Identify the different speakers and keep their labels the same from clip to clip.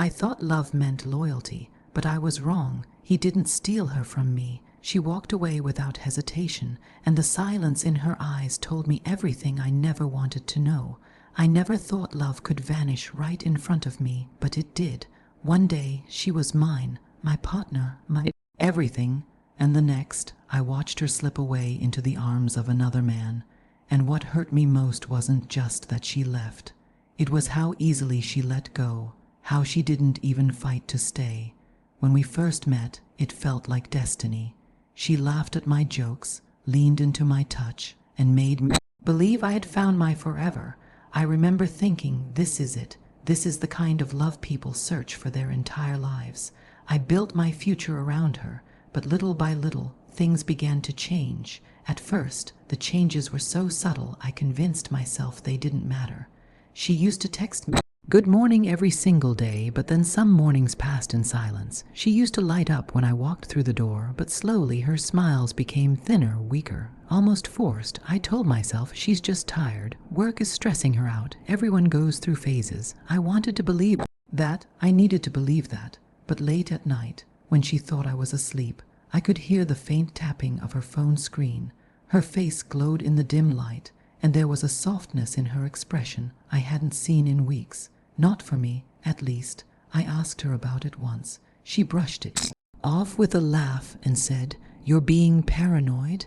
Speaker 1: I thought love meant loyalty, but I was wrong. He didn't steal her from me. She walked away without hesitation, and the silence in her eyes told me everything I never wanted to know. I never thought love could vanish right in front of me, but it did. One day, she was mine, my partner, my everything, and the next, I watched her slip away into the arms of another man. And what hurt me most wasn't just that she left. It was how easily she let go, how she didn't even fight to stay. When we first met, it felt like destiny. She laughed at my jokes, leaned into my touch, and made me believe I had found my forever. I remember thinking, this is it. This is the kind of love people search for their entire lives. I built my future around her, but little by little, things began to change. At first, the changes were so subtle I convinced myself they didn't matter. She used to text me good morning every single day, but then some mornings passed in silence. She used to light up when I walked through the door, but slowly her smiles became thinner, weaker, almost forced. I told myself she's just tired. Work is stressing her out. Everyone goes through phases. I wanted to believe that. I needed to believe that. But late at night, when she thought I was asleep, I could hear the faint tapping of her phone screen. Her face glowed in the dim light, and there was a softness in her expression I hadn't seen in weeks. Not for me, at least. I asked her about it once. She brushed it off with a laugh and said, "You're being paranoid?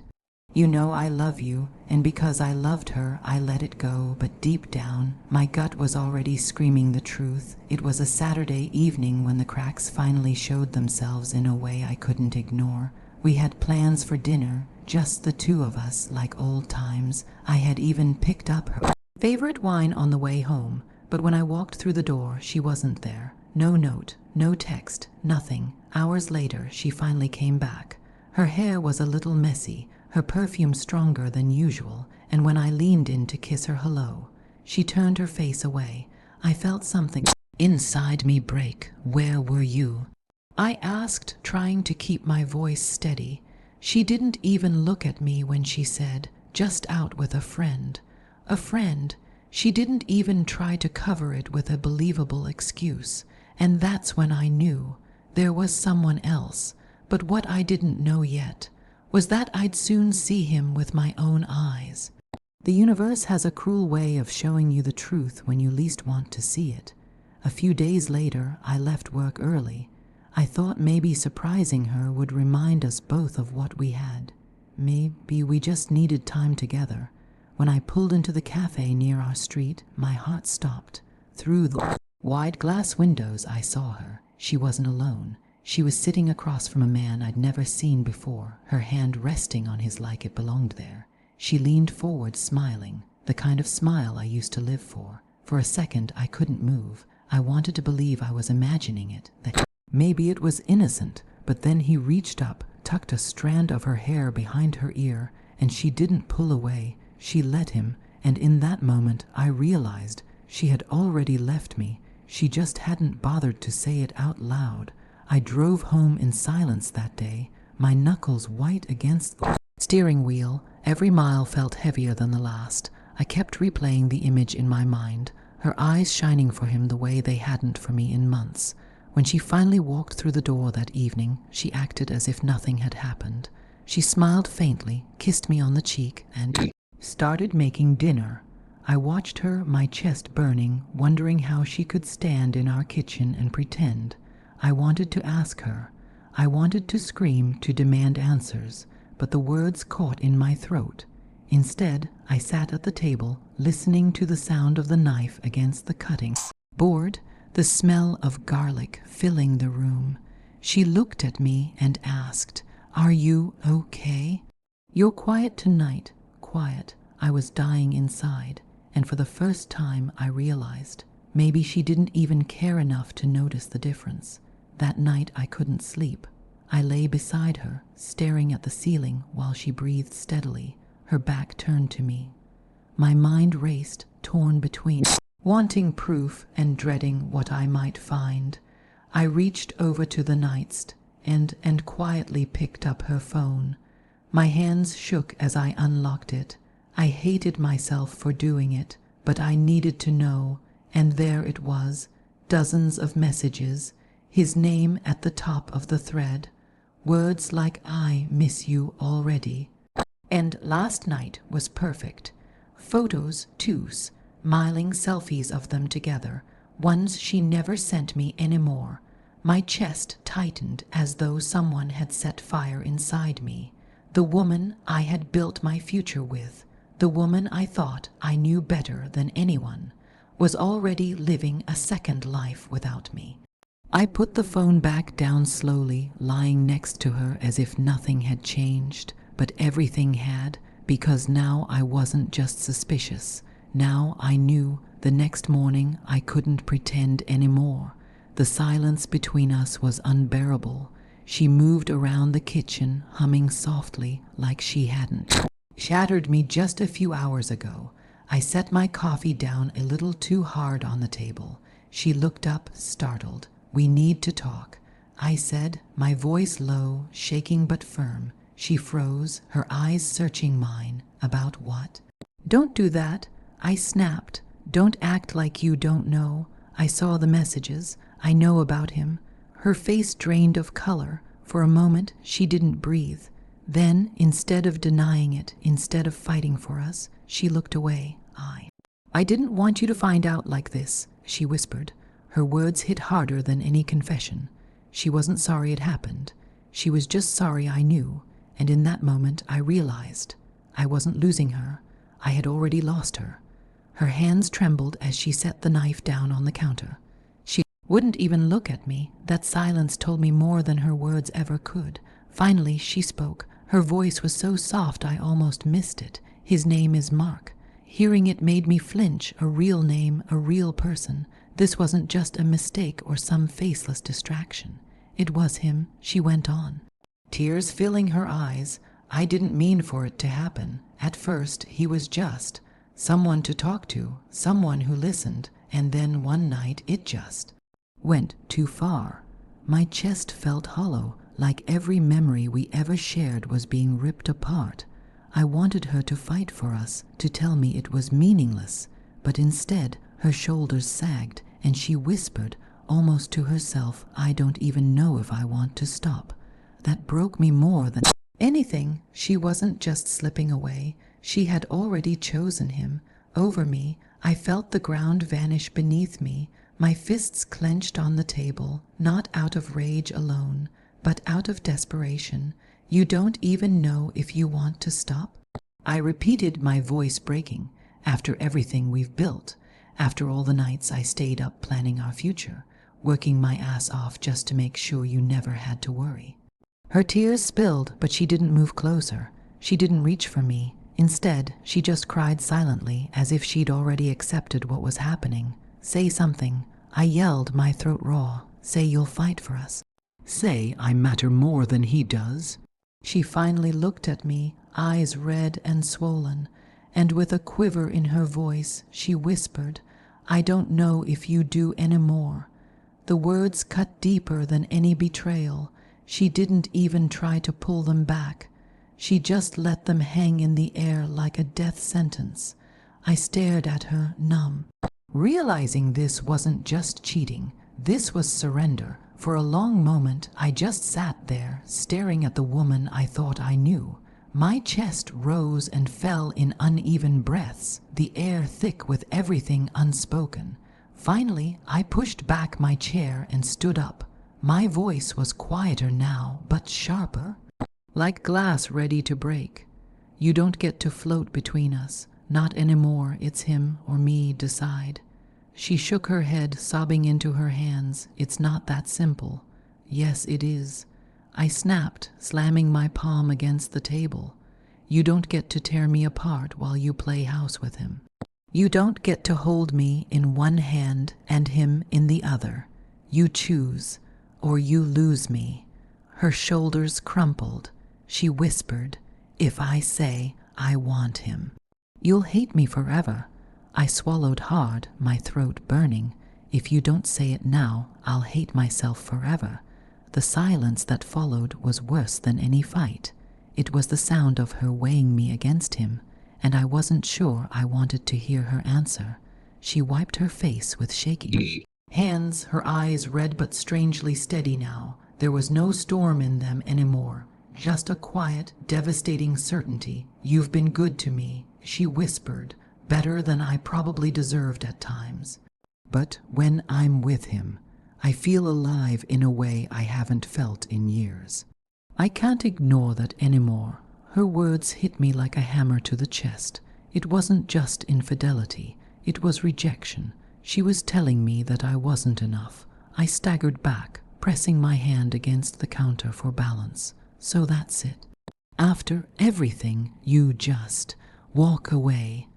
Speaker 1: You know I love you, and because I loved her, I let it go, but deep down, my gut was already screaming the truth." It was a Saturday evening when the cracks finally showed themselves in a way I couldn't ignore. We had plans for dinner, just the two of us, like old times. I had even picked up her favorite wine on the way home. But when I walked through the door, she wasn't there. No note, no text, nothing. Hours later, she finally came back. Her hair was a little messy, her perfume stronger than usual, and when I leaned in to kiss her hello, she turned her face away. I felt something inside me break. "Where were you?" I asked, trying to keep my voice steady. She didn't even look at me when she said, "Just out with a friend." A friend. She didn't even try to cover it with a believable excuse. And that's when I knew there was someone else. But what I didn't know yet was that I'd soon see him with my own eyes. The universe has a cruel way of showing you the truth when you least want to see it. A few days later, I left work early. I thought maybe surprising her would remind us both of what we had. Maybe we just needed time together. When I pulled into the cafe near our street, my heart stopped. Through the wide glass windows, I saw her. She wasn't alone. She was sitting across from a man I'd never seen before, her hand resting on his like it belonged there. She leaned forward, smiling, the kind of smile I used to live for. For a second, I couldn't move. I wanted to believe I was imagining it, that maybe it was innocent, but then he reached up, tucked a strand of her hair behind her ear, and she didn't pull away. She let him, and in that moment I realized she had already left me. She just hadn't bothered to say it out loud. I drove home in silence that day, my knuckles white against the steering wheel. Every mile felt heavier than the last. I kept replaying the image in my mind, her eyes shining for him the way they hadn't for me in months. When she finally walked through the door that evening, she acted as if nothing had happened. She smiled faintly, kissed me on the cheek, and started making dinner. I watched her, my chest burning, wondering how she could stand in our kitchen and pretend. I wanted to ask her. I wanted to scream, to demand answers, but the words caught in my throat. Instead, I sat at the table, listening to the sound of the knife against the cutting board, the smell of garlic filling the room. She looked at me and asked, "Are you okay?" "You're quiet tonight." Quiet. I was dying inside, and for the first time I realized maybe she didn't even care enough to notice the difference. That night I couldn't sleep. I lay beside her, staring at the ceiling while she breathed steadily, her back turned to me. My mind raced, torn between wanting proof and dreading what I might find. I reached over to the nightstand and quietly picked up her phone. My hands shook as I unlocked it. I hated myself for doing it, but I needed to know, and there it was, Dozens of messages, his name at the top of the thread, words like "I miss you already." And last night was perfect. Photos, too, smiling selfies of them together, ones she never sent me anymore. My chest tightened as though someone had set fire inside me. The woman I had built my future with, the woman I thought I knew better than anyone, was already living a second life without me. I put the phone back down slowly, lying next to her as if nothing had changed, but everything had, because now I wasn't just suspicious. Now I knew. The next morning I couldn't pretend anymore. The silence between us was unbearable. She moved around the kitchen, humming softly like she hadn't shattered me just a few hours ago. I set my coffee down a little too hard on the table. She looked up, startled. "We need to talk," I said, my voice low, shaking but firm. She froze, her eyes searching mine. "About what?" "Don't do that," I snapped. "Don't act like you don't know. I saw the messages. I know about him." Her face drained of color. For a moment, she didn't breathe. Then, instead of denying it, instead of fighting for us, she looked away. I didn't want you to find out like this," she whispered. Her words hit harder than any confession. She wasn't sorry it happened. She was just sorry I knew, and in that moment I realized I wasn't losing her. I had already lost her. Her hands trembled as she set the knife down on the counter. She wouldn't even look at me. That silence told me more than her words ever could. Finally, she spoke. Her voice was so soft I almost missed it. "His name is Mark." Hearing it made me flinch. A real name, a real person. This wasn't just a mistake or some faceless distraction. It was him, she went on, tears filling her eyes. "I didn't mean for it to happen. At first, he was just someone to talk to, someone who listened, and then one night it just went too far." My chest felt hollow, like every memory we ever shared was being ripped apart. I wanted her to fight for us, to tell me it was meaningless, but instead her shoulders sagged and she whispered, almost to herself, "I don't even know if I want to stop." That broke me more than anything. She wasn't just slipping away. She had already chosen him over me. I felt the ground vanish beneath me. My fists clenched on the table, not out of rage alone, but out of desperation. "You don't even know if you want to stop?" I repeated, my voice breaking. "After everything we've built, after all the nights I stayed up planning our future, working my ass off just to make sure you never had to worry." Her tears spilled, but she didn't move closer. She didn't reach for me. Instead, she just cried silently, as if she'd already accepted what was happening. "Say something," I yelled, my throat raw. "Say you'll fight for us. Say I matter more than he does." She finally looked at me, eyes red and swollen, and with a quiver in her voice, she whispered, "I don't know if you do anymore." The words cut deeper than any betrayal. She didn't even try to pull them back. She just let them hang in the air like a death sentence. I stared at her, numb, realizing this wasn't just cheating. This was surrender. For a long moment, I just sat there, staring at the woman I thought I knew. My chest rose and fell in uneven breaths, the air thick with everything unspoken. Finally, I pushed back my chair and stood up. My voice was quieter now, but sharper, like glass ready to break. "You don't get to float between us. Not anymore. It's him or me, decide." She shook her head, sobbing into her hands. "It's not that simple." "Yes, it is." I snapped, slamming my palm against the table. "You don't get to tear me apart while you play house with him. You don't get to hold me in one hand and him in the other. You choose, or you lose me." Her shoulders crumpled. She whispered, "If I say I want him, you'll hate me forever." I swallowed hard, my throat burning. "If you don't say it now, I'll hate myself forever." The silence that followed was worse than any fight. It was the sound of her weighing me against him, and I wasn't sure I wanted to hear her answer. She wiped her face with shaking Hands, her eyes red but strangely steady now. There was no storm in them anymore, just a quiet, devastating certainty. "You've been good to me," she whispered, "better than I probably deserved at times. But when I'm with him, I feel alive in a way I haven't felt in years. I can't ignore that anymore." Her words hit me like a hammer to the chest. It wasn't just infidelity, it was rejection. She was telling me that I wasn't enough. I staggered back, pressing my hand against the counter for balance. "So that's it. After everything, you just walk away."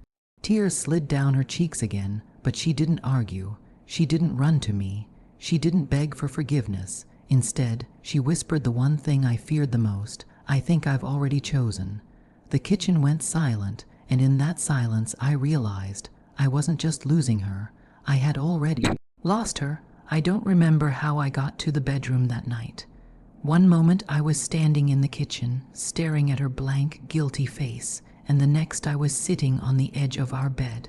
Speaker 1: Tears slid down her cheeks again, but she didn't argue. She didn't run to me. She didn't beg for forgiveness. Instead, she whispered the one thing I feared the most: "I think I've already chosen." The kitchen went silent, and in that silence I realized I wasn't just losing her. I had already lost her. I don't remember how I got to the bedroom that night. One moment I was standing in the kitchen, staring at her blank, guilty face, and the next I was sitting on the edge of our bed,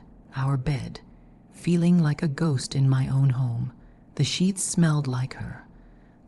Speaker 1: feeling like a ghost in my own home. The sheets smelled like her.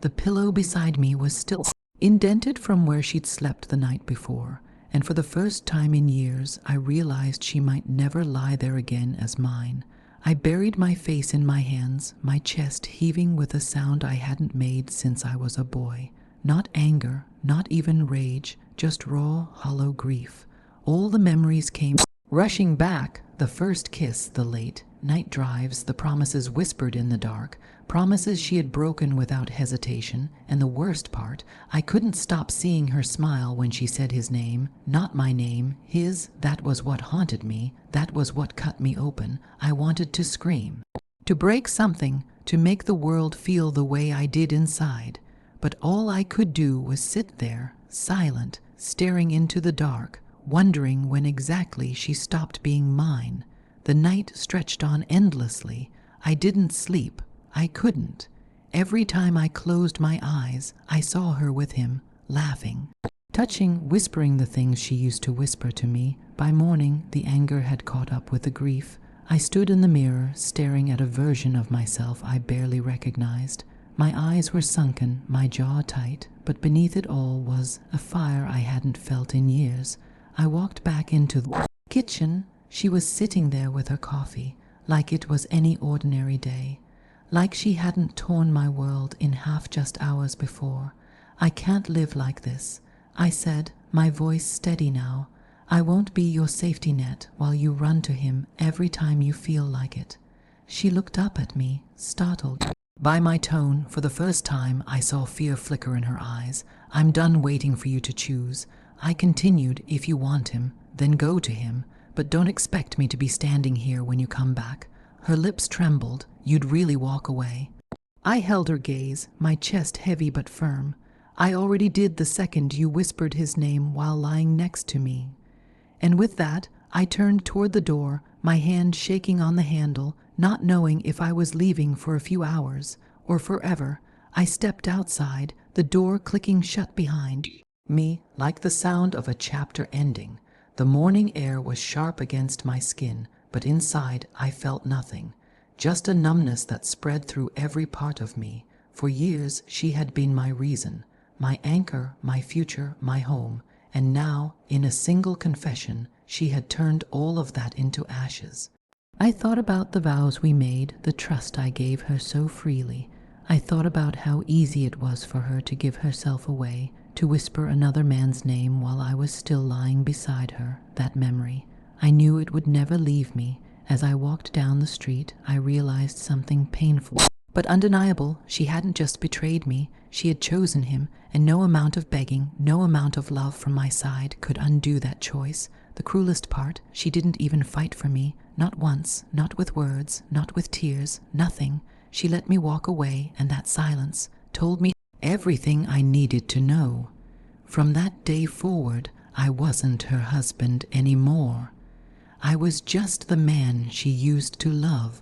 Speaker 1: The pillow beside me was still indented from where she'd slept the night before, and for the first time in years I realized she might never lie there again as mine. I buried my face in my hands, my chest heaving with a sound I hadn't made since I was a boy. Not anger, not even rage, just raw, hollow grief. All the memories came rushing back: the first kiss, the late night drives, the promises whispered in the dark, promises she had broken without hesitation, and the worst part, I couldn't stop seeing her smile when she said his name, not my name, his. That was what haunted me, that was what cut me open. I wanted to scream, to break something, to make the world feel the way I did inside, but all I could do was sit there, silent, staring into the dark, wondering when exactly she stopped being mine. The night stretched on endlessly. I didn't sleep. I couldn't. Every time I closed my eyes, I saw her with him, laughing, touching, whispering the things she used to whisper to me. By morning, the anger had caught up with the grief. I stood in the mirror, staring at a version of myself I barely recognized. My eyes were sunken, my jaw tight, but beneath it all was a fire I hadn't felt in years. I walked back into the kitchen. She was sitting there with her coffee, like it was any ordinary day, like she hadn't torn my world in half just hours before. "I can't live like this," I said, my voice steady now. "I won't be your safety net while you run to him every time you feel like it." She looked up at me, startled by my tone. For the first time, I saw fear flicker in her eyes. "I'm done waiting for you to choose," I continued. "If you want him, then go to him. But don't expect me to be standing here when you come back." Her lips trembled. "You'd really walk away?" I held her gaze, my chest heavy but firm. "I already did the second you whispered his name while lying next to me." And with that, I turned toward the door, my hand shaking on the handle, not knowing if I was leaving for a few hours or forever. I stepped outside, the door clicking shut behind me like the sound of a chapter ending. The morning air was sharp against my skin, but inside I felt nothing, just a numbness that spread through every part of me. For years she had been my reason, my anchor, my future, my home, and now, in a single confession, she had turned all of that into ashes. I thought about the vows we made, the trust I gave her so freely. I thought about how easy it was for her to give herself away, to whisper another man's name while I was still lying beside her. That memory, I knew it would never leave me. As I walked down the street, I realized something painful but undeniable. She hadn't just betrayed me, she had chosen him, and no amount of begging, no amount of love from my side could undo that choice. The cruelest part, she didn't even fight for me, not once, not with words, not with tears, nothing. She let me walk away, and that silence told me everything I needed to know. From that day forward, I wasn't her husband anymore. I was just the man she used to love.